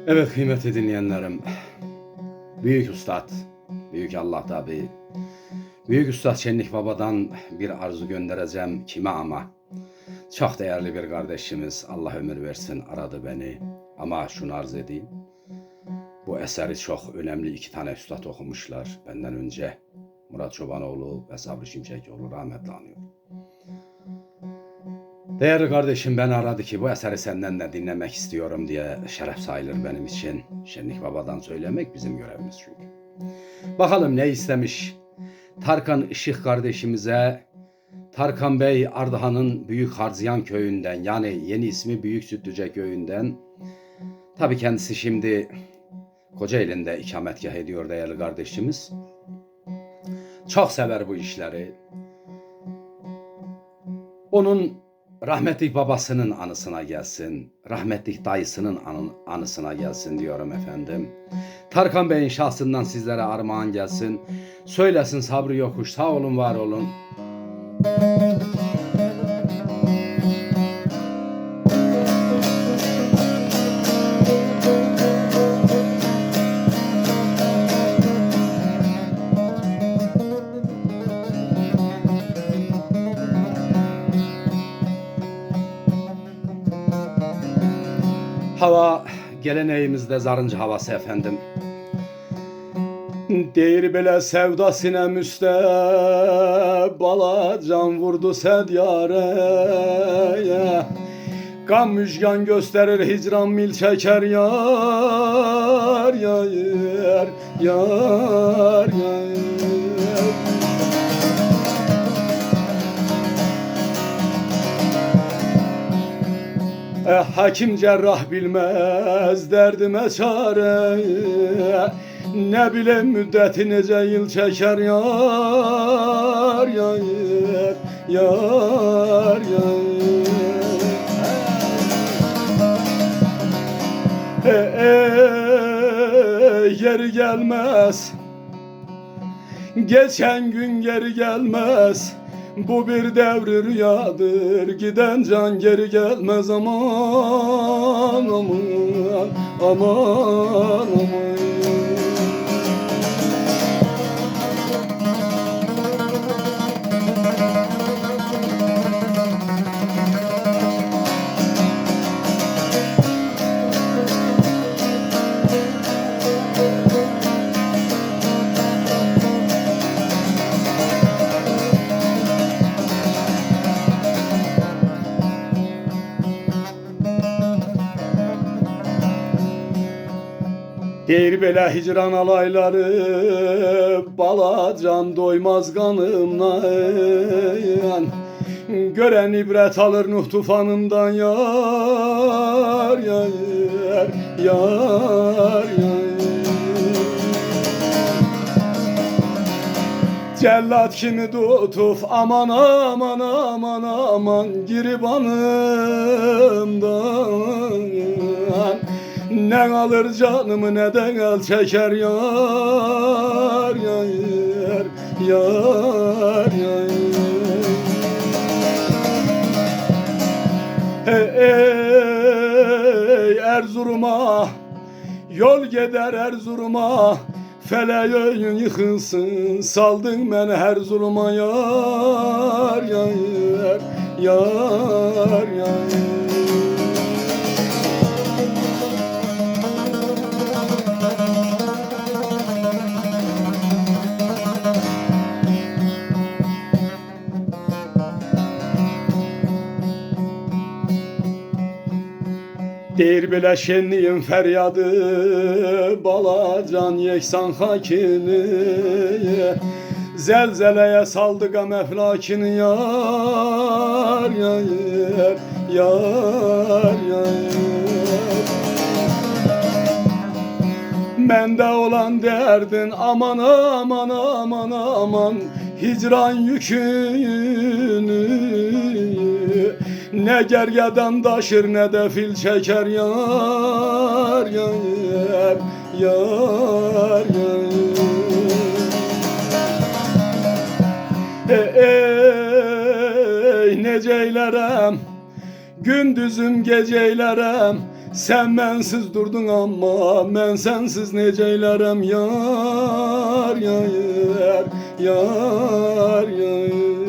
Evet kıymetli dinleyenlerim, Büyük Üstad, Büyük Allah tabi, Büyük Üstad Şenlik Baba'dan bir arzu göndereceğim kime ama. Çok değerli bir kardeşimiz, Allah ömür versin, aradı beni. Ama şunu arz edeyim, bu eseri çok önemli iki tane üstad okumuşlar benden önce. Murat Çobanoğlu ve Sabri Şimşekoğlu rahmetli anıyor. Değerli kardeşim beni aradı ki bu eseri senden de dinlemek istiyorum diye, şeref sayılır benim için. Şenlik Baba'dan söylemek bizim görevimiz çünkü. Bakalım ne istemiş Tarkan Işık kardeşimize. Tarkan Bey Ardahan'ın Büyük Harziyan köyünden, yani yeni ismi Büyük Sütlüce köyünden. Tabii kendisi şimdi Kocaeli'nde ikametgah ediyor değerli kardeşimiz. Çok sever bu işleri. Onun rahmetli babasının anısına gelsin, rahmetli dayısının anısına gelsin diyorum efendim. Tarkan Bey'in şahsından sizlere armağan gelsin. Söylesin Sabri Yokuş, sağ olun var olun. Hava geleneğimizde zarıncı havası efendim. Deyir belə sevda sinem üstə, bala can vurdu sədyarəyə. Qan müjgan göstərir hicran mil çəkər yar, yar, yar, yar. Hakim cerrah bilmez derdime çare, ne bileyim müddeti nece yıl çeker yar, yar, yar, yar. Geri gelmez, geçen gün geri gelmez. Bu bir devri rüyadır, giden can geri gelmez, aman, aman, aman, aman. Deyir belə hicran alayları, balacan doymaz kanımdan. Gören ibret alır Nuh tufanından yar, yar, yar, yar. Cellat kimi tutuf aman aman aman aman, giribanımdan. Ne kalır canımı neden el çeker yar, yar, yar, yar. Ey Erzurum'a, yol gider Erzurum'a, feleğin yıkılsın, saldın beni Erzurum'a yar, yar, yar, yar. Deyir belə şenliğin feryadı, balacan yeksan hakini. Zelzeleye saldı gam eflakini yar, yar, yar, yar. Mende olan derdin aman aman aman aman, hicran yükünü. Ne gergeden taşır ne de fil çeker yar, yar, yar, yar. Ey neceylerem, gündüzüm geceylerem, Sen bensiz durdun ama ben sensiz neceylerem yar yar yar yar yar.